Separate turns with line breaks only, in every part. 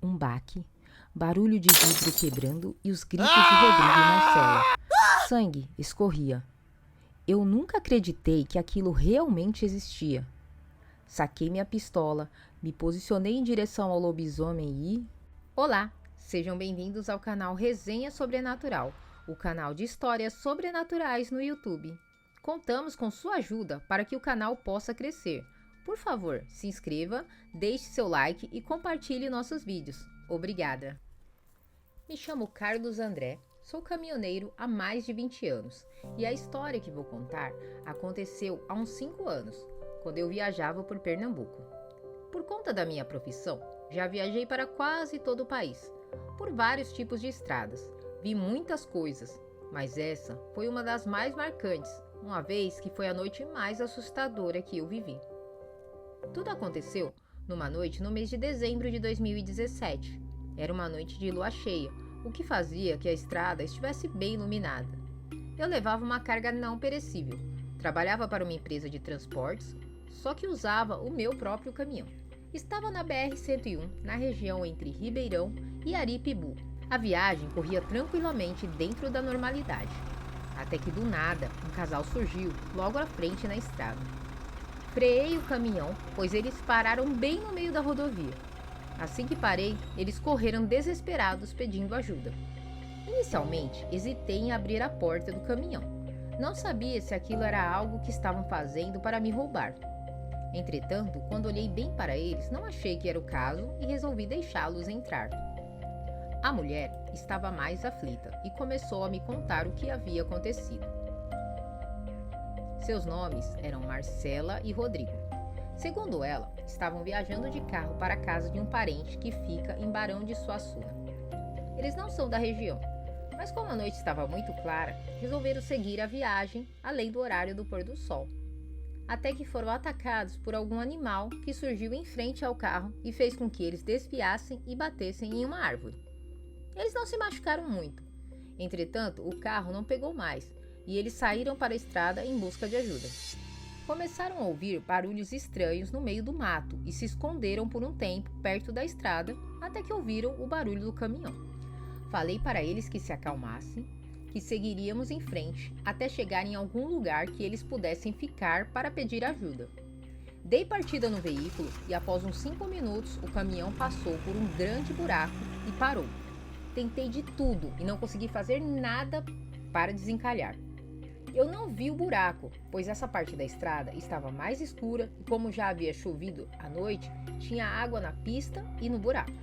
Um baque, barulho de vidro quebrando e os gritos de Rodrigo e Marcela. Sangue escorria. Eu nunca acreditei que aquilo realmente existia. Saquei minha pistola, me posicionei em direção ao lobisomem e... Olá, sejam bem-vindos ao canal Resenha Sobrenatural, o canal de histórias sobrenaturais no YouTube. Contamos com sua ajuda para que o canal possa crescer. Por favor, se inscreva, deixe seu like e compartilhe nossos vídeos. Obrigada! Me chamo Carlos André, sou caminhoneiro há mais de 20 anos e a história que vou contar aconteceu há uns 5 anos, quando eu viajava por Pernambuco. Por conta da minha profissão, já viajei para quase todo o país, por vários tipos de estradas. Vi muitas coisas, mas essa foi uma das mais marcantes, uma vez que foi a noite mais assustadora que eu vivi. Tudo aconteceu numa noite no mês de dezembro de 2017. Era uma noite de lua cheia, o que fazia que a estrada estivesse bem iluminada. Eu levava uma carga não perecível. Trabalhava para uma empresa de transportes, só que usava o meu próprio caminhão. Estava na BR-101, na região entre Ribeirão e Aripibu. A viagem corria tranquilamente dentro da normalidade. Até que do nada, um casal surgiu logo à frente na estrada. Freiei o caminhão, pois eles pararam bem no meio da rodovia. Assim que parei, eles correram desesperados pedindo ajuda. Inicialmente, hesitei em abrir a porta do caminhão. Não sabia se aquilo era algo que estavam fazendo para me roubar. Entretanto, quando olhei bem para eles, não achei que era o caso e resolvi deixá-los entrar. A mulher estava mais aflita e começou a me contar o que havia acontecido. Seus nomes eram Marcela e Rodrigo. Segundo ela, estavam viajando de carro para a casa de um parente que fica em Barão de Suassuna. Eles não são da região, mas como a noite estava muito clara, resolveram seguir a viagem além do horário do pôr do sol. Até que foram atacados por algum animal que surgiu em frente ao carro e fez com que eles desviassem e batessem em uma árvore. Eles não se machucaram muito. Entretanto, o carro não pegou mais e eles saíram para a estrada em busca de ajuda. Começaram a ouvir barulhos estranhos no meio do mato e se esconderam por um tempo perto da estrada até que ouviram o barulho do caminhão. Falei para eles que se acalmassem, que seguiríamos em frente até chegar em algum lugar que eles pudessem ficar para pedir ajuda. Dei partida no veículo e após uns 5 minutos o caminhão passou por um grande buraco e parou. Tentei de tudo e não consegui fazer nada para desencalhar. Eu não vi o buraco, pois essa parte da estrada estava mais escura e como já havia chovido à noite, tinha água na pista e no buraco.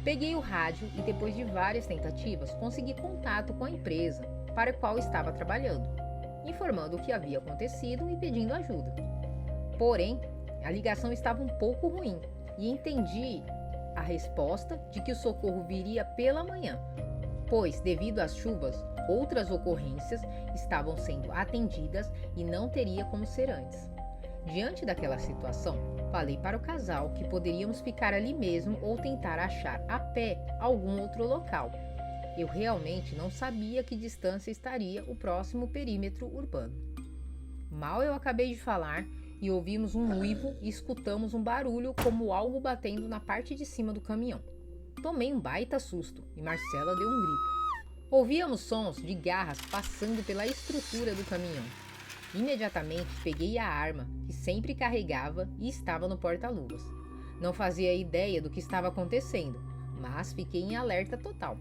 Peguei o rádio e depois de várias tentativas consegui contato com a empresa para a qual estava trabalhando, informando o que havia acontecido e pedindo ajuda. Porém, a ligação estava um pouco ruim e entendi a resposta de que o socorro viria pela manhã, pois devido às chuvas, outras ocorrências estavam sendo atendidas e não teria como ser antes. Diante daquela situação, falei para o casal que poderíamos ficar ali mesmo ou tentar achar a pé algum outro local. Eu realmente não sabia que distância estaria o próximo perímetro urbano. Mal eu acabei de falar e ouvimos um uivo e escutamos um barulho como algo batendo na parte de cima do caminhão. Tomei um baita susto e Marcela deu um grito. Ouvíamos sons de garras passando pela estrutura do caminhão. Imediatamente peguei a arma, que sempre carregava e estava no porta-luvas. Não fazia ideia do que estava acontecendo, mas fiquei em alerta total.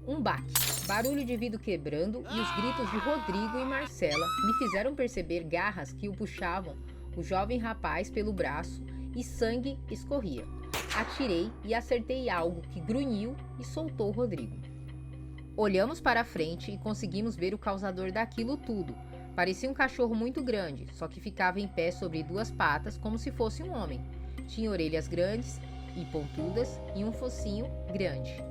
Um baque, barulho de vidro quebrando e os gritos de Rodrigo e Marcela me fizeram perceber garras que o puxavam o jovem rapaz pelo braço e sangue escorria. Atirei e acertei algo que grunhiu e soltou Rodrigo. Olhamos para a frente e conseguimos ver o causador daquilo tudo. Parecia um cachorro muito grande, só que ficava em pé sobre 2 patas como se fosse um homem. Tinha orelhas grandes e pontudas e um focinho grande.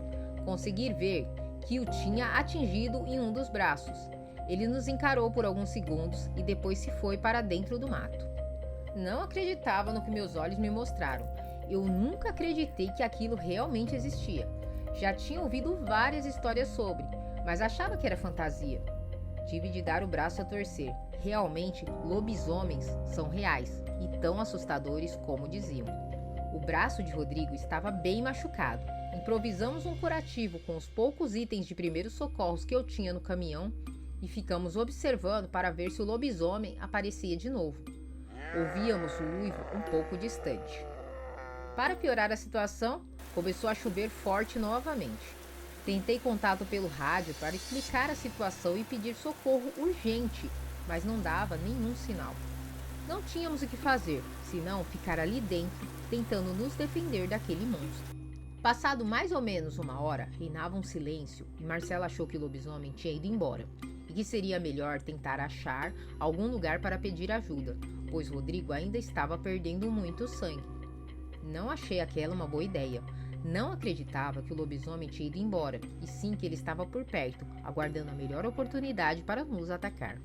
Consegui ver que o tinha atingido em um dos braços. Ele nos encarou por alguns segundos e depois se foi para dentro do mato. Não acreditava no que meus olhos me mostraram. Eu nunca acreditei que aquilo realmente existia. Já tinha ouvido várias histórias sobre, mas achava que era fantasia. Tive de dar o braço a torcer. Realmente, lobisomens são reais e tão assustadores como diziam. O braço de Rodrigo estava bem machucado. Improvisamos um curativo com os poucos itens de primeiros socorros que eu tinha no caminhão e ficamos observando para ver se o lobisomem aparecia de novo. Ouvíamos o uivo um pouco distante. Para piorar a situação, começou a chover forte novamente. Tentei contato pelo rádio para explicar a situação e pedir socorro urgente, mas não dava nenhum sinal. Não tínhamos o que fazer, senão ficar ali dentro, tentando nos defender daquele monstro. Passado mais ou menos 1 hora, reinava um silêncio e Marcela achou que o lobisomem tinha ido embora e que seria melhor tentar achar algum lugar para pedir ajuda, pois Rodrigo ainda estava perdendo muito sangue. Não achei aquela uma boa ideia. Não acreditava que o lobisomem tinha ido embora, e sim que ele estava por perto, aguardando a melhor oportunidade para nos atacar.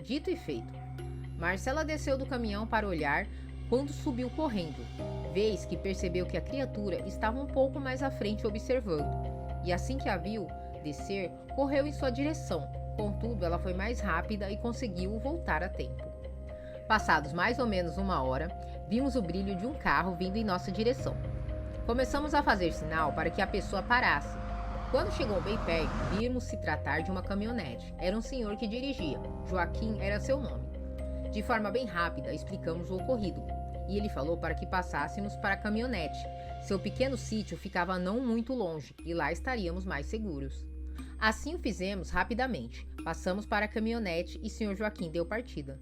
Dito e feito. Marcela desceu do caminhão para olhar quando subiu correndo, vez que percebeu que a criatura estava um pouco mais à frente observando, e assim que a viu descer, correu em sua direção. Contudo, ela foi mais rápida e conseguiu voltar a tempo. Passados mais ou menos 1 hora, vimos o brilho de um carro vindo em nossa direção. Começamos a fazer sinal para que a pessoa parasse. Quando chegou bem perto, vimos se tratar de uma caminhonete. Era um senhor que dirigia. Joaquim era seu nome. De forma bem rápida, explicamos o ocorrido. E ele falou para que passássemos para a caminhonete. Seu pequeno sítio ficava não muito longe e lá estaríamos mais seguros. Assim o fizemos rapidamente. Passamos para a caminhonete e Sr. Joaquim deu partida.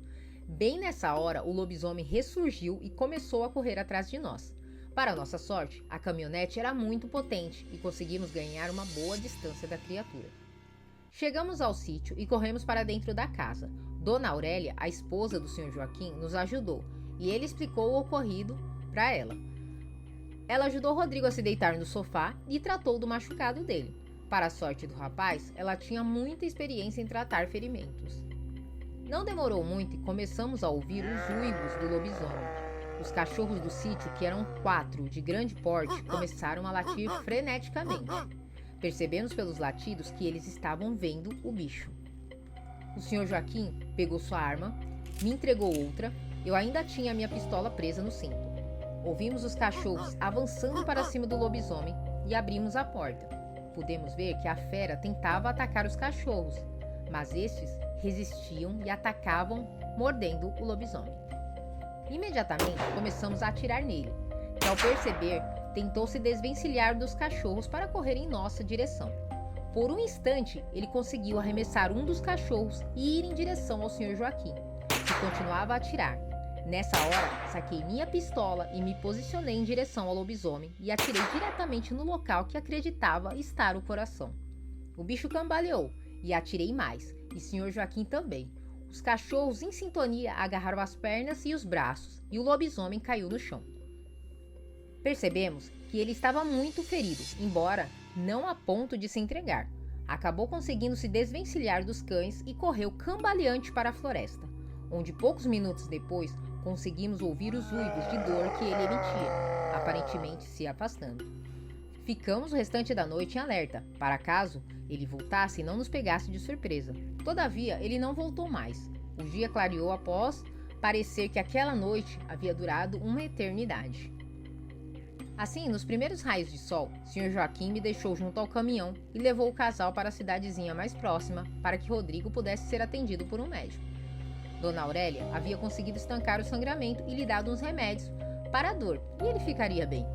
Bem nessa hora, o lobisomem ressurgiu e começou a correr atrás de nós. Para nossa sorte, a caminhonete era muito potente e conseguimos ganhar uma boa distância da criatura. Chegamos ao sítio e corremos para dentro da casa. Dona Aurélia, a esposa do Sr. Joaquim, nos ajudou e ele explicou o ocorrido para ela. Ela ajudou Rodrigo a se deitar no sofá e tratou do machucado dele. Para a sorte do rapaz, ela tinha muita experiência em tratar ferimentos. Não demorou muito e começamos a ouvir os uivos do lobisomem. Os cachorros do sítio, que eram 4 de grande porte, começaram a latir freneticamente. Percebemos pelos latidos que eles estavam vendo o bicho. O Sr. Joaquim pegou sua arma, me entregou outra, eu ainda tinha a minha pistola presa no cinto. Ouvimos os cachorros avançando para cima do lobisomem e abrimos a porta. Pudemos ver que a fera tentava atacar os cachorros, mas estes resistiam e atacavam, mordendo o lobisomem. Imediatamente começamos a atirar nele, que ao perceber, tentou se desvencilhar dos cachorros para correr em nossa direção. Por um instante, ele conseguiu arremessar um dos cachorros e ir em direção ao Sr. Joaquim, que continuava a atirar. Nessa hora, saquei minha pistola e me posicionei em direção ao lobisomem e atirei diretamente no local que acreditava estar o coração. O bicho cambaleou e atirei mais, e Sr. Joaquim também. Os cachorros em sintonia agarraram as pernas e os braços, e o lobisomem caiu no chão. Percebemos que ele estava muito ferido, embora não a ponto de se entregar. Acabou conseguindo se desvencilhar dos cães e correu cambaleante para a floresta, onde poucos minutos depois conseguimos ouvir os uivos de dor que ele emitia, aparentemente se afastando. Ficamos o restante da noite em alerta, para caso ele voltasse e não nos pegasse de surpresa. Todavia, ele não voltou mais. O dia clareou após parecer que aquela noite havia durado uma eternidade. Assim, nos primeiros raios de sol, Sr. Joaquim me deixou junto ao caminhão e levou o casal para a cidadezinha mais próxima para que Rodrigo pudesse ser atendido por um médico. Dona Aurélia havia conseguido estancar o sangramento e lhe dado uns remédios para a dor, e ele ficaria bem.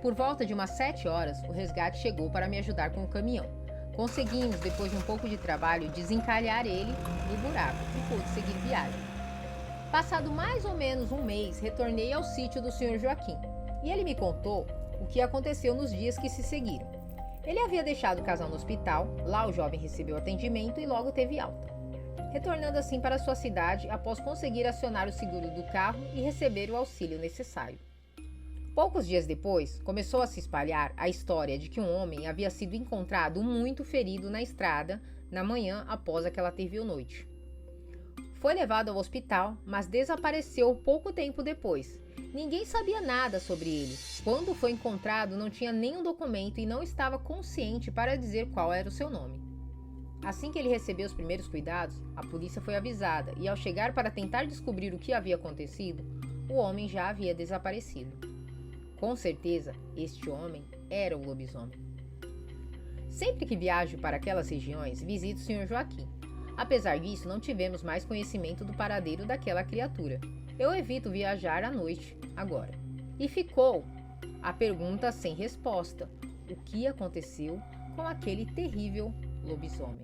Por volta de umas 7 horas, o resgate chegou para me ajudar com o caminhão. Conseguimos, depois de um pouco de trabalho, desencalhar ele do buraco e pude seguir viagem. Passado mais ou menos um mês, retornei ao sítio do Sr. Joaquim, e ele me contou o que aconteceu nos dias que se seguiram. Ele havia deixado o casal no hospital, lá o jovem recebeu atendimento e logo teve alta, retornando assim para sua cidade após conseguir acionar o seguro do carro e receber o auxílio necessário. Poucos dias depois, começou a se espalhar a história de que um homem havia sido encontrado muito ferido na estrada na manhã após aquela terrível noite. Foi levado ao hospital, mas desapareceu pouco tempo depois. Ninguém sabia nada sobre ele. Quando foi encontrado, não tinha nenhum documento e não estava consciente para dizer qual era o seu nome. Assim que ele recebeu os primeiros cuidados, a polícia foi avisada e, ao chegar para tentar descobrir o que havia acontecido, o homem já havia desaparecido. Com certeza, este homem era o lobisomem. Sempre que viajo para aquelas regiões, visito o Sr. Joaquim. Apesar disso, não tivemos mais conhecimento do paradeiro daquela criatura. Eu evito viajar à noite, agora. E ficou a pergunta sem resposta: o que aconteceu com aquele terrível lobisomem?